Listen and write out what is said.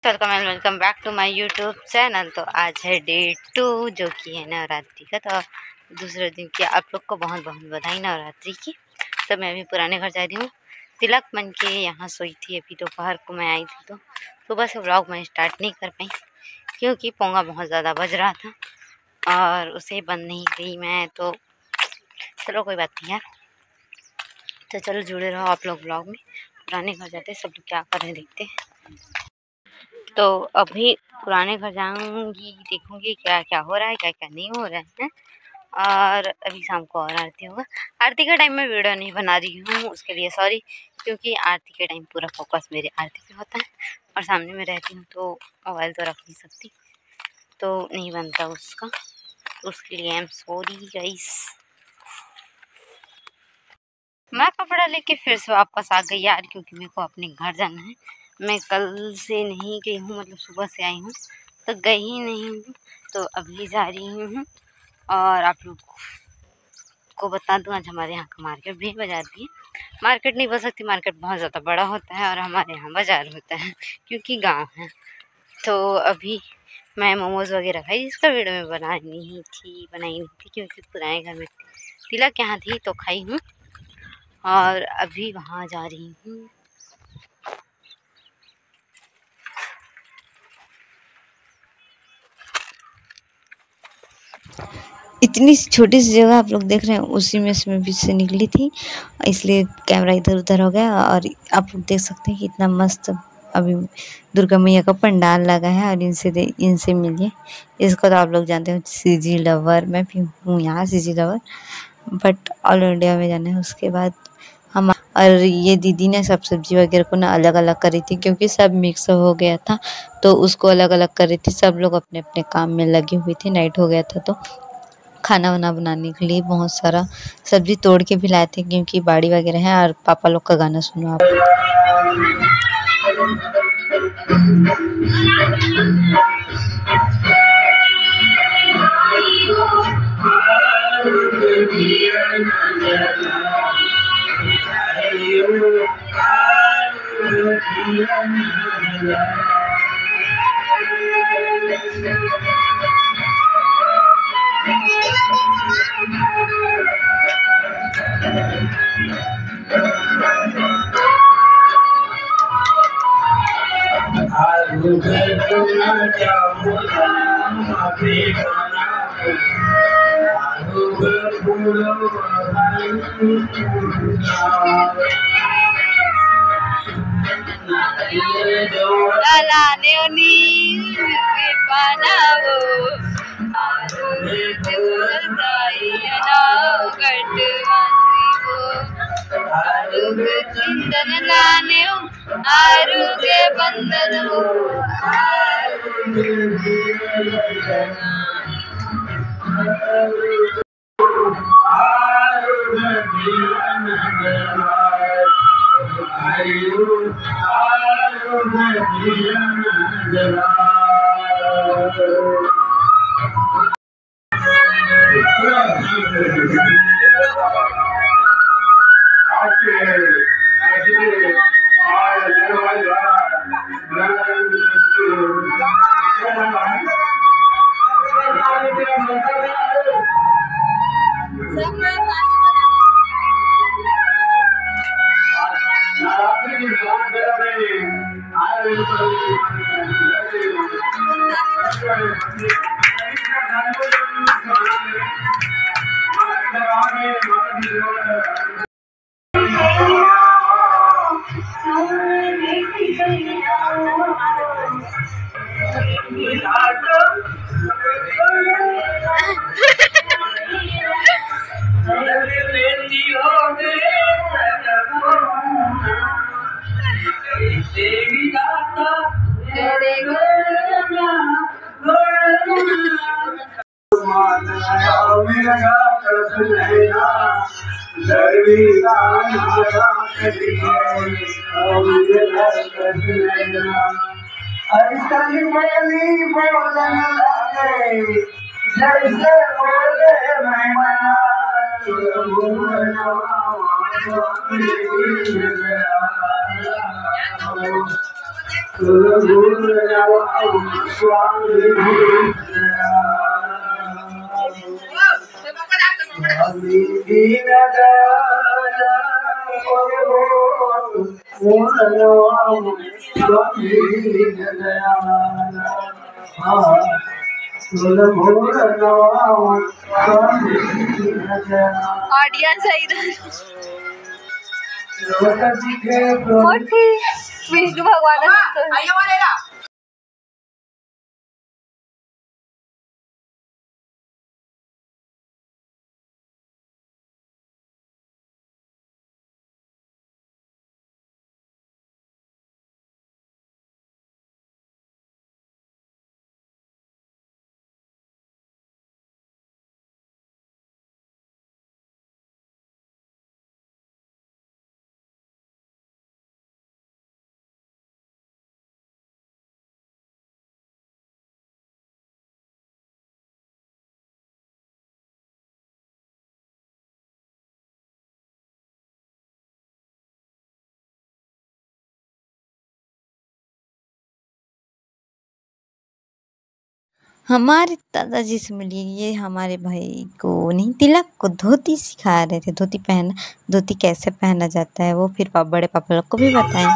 Welcome and welcome back to my YouTube channel. तो आज है डे 2 जो कि है नवरात्रि का। तो दूसरे दिन की आप लोग को बहुत बहुत बधाई नवरात्रि की। तो मैं अभी पुराने घर जा रही हूँ, तिलक मन के यहाँ सोई थी। अभी दोपहर को मैं आई थी तो सुबह से व्लॉग मैं स्टार्ट नहीं कर पाई क्योंकि पोंगा बहुत ज़्यादा बज रहा था और उसे बंद नहीं गई मैं। तो चलो कोई बात नहीं यार, तो चलो जुड़े रहो आप लोग ब्लॉग में। पुराने घर जाते सब लोग क्या कर रहे हैं देखते हैं। तो अभी पुराने घर जाऊंगी, देखूंगी क्या क्या हो रहा है क्या क्या नहीं हो रहा है। और अभी शाम को और आरती होगा। आरती के टाइम में वीडियो नहीं बना रही हूँ, उसके लिए सॉरी, क्योंकि आरती के टाइम पूरा फोकस मेरे आरती पे होता है और सामने में रहती हूँ तो मोबाइल तो रख नहीं सकती, तो नहीं बनता उसका, उसके लिए आई एम सॉरी गाइस। मैं कपड़ा लेके फिर से वापस आ गई यार, क्योंकि मेरे को अपने घर जाना है। मैं कल से नहीं गई हूँ, मतलब सुबह से आई हूँ तो गई ही नहीं हूँ, तो अभी जा रही हूँ। और आप लोग को बता दूँ, आज हमारे यहाँ का मार्केट भी बाजार भी है। मार्केट नहीं बोल सकती, मार्केट बहुत ज़्यादा बड़ा होता है और हमारे यहाँ बाजार होता है क्योंकि गाँव है। तो अभी मैं मोमोज़ वगैरह खाई, जिसका वीडियो में बनाई नहीं थी क्योंकि पुराने घर में तिलक यहाँ थी तो खाई हूँ और अभी वहाँ जा रही हूँ। इतनी छोटी सी जगह आप लोग देख रहे हैं, उसी में से मैं बीच से निकली थी, इसलिए कैमरा इधर उधर हो गया। और आप लोग देख सकते हैं कि इतना मस्त अभी दुर्गा मैया का पंडाल लगा है। और इनसे मिलिए, इसको तो आप लोग जानते हो सीजी लवर, मैं भी हूँ यहाँ CG lover, but all India में जाना है। उसके बाद हम और ये दीदी ने सब सब्जी वगैरह को ना अलग अलग करी थी क्योंकि सब मिक्स हो गया था, तो उसको अलग अलग करी थी। सब लोग अपने अपने काम में लगे हुए थे, नाइट हो गया था तो खाना वाना बनाने के लिए बहुत सारा सब्जी तोड़ के भी लाए थे क्योंकि बाड़ी वगैरह है। और पापा लोग का गाना सुनो आप। चिंतन लाने आरुगे बंदन ऑडियंस है इधर मोटी विष्णु भगवान हमारे दादाजी से मिलिए, ये हमारे भाई को नहीं, तिलक को धोती सिखा रहे थे, धोती कैसे पहना जाता है वो फिर बड़े पापा लोग को भी बताएं।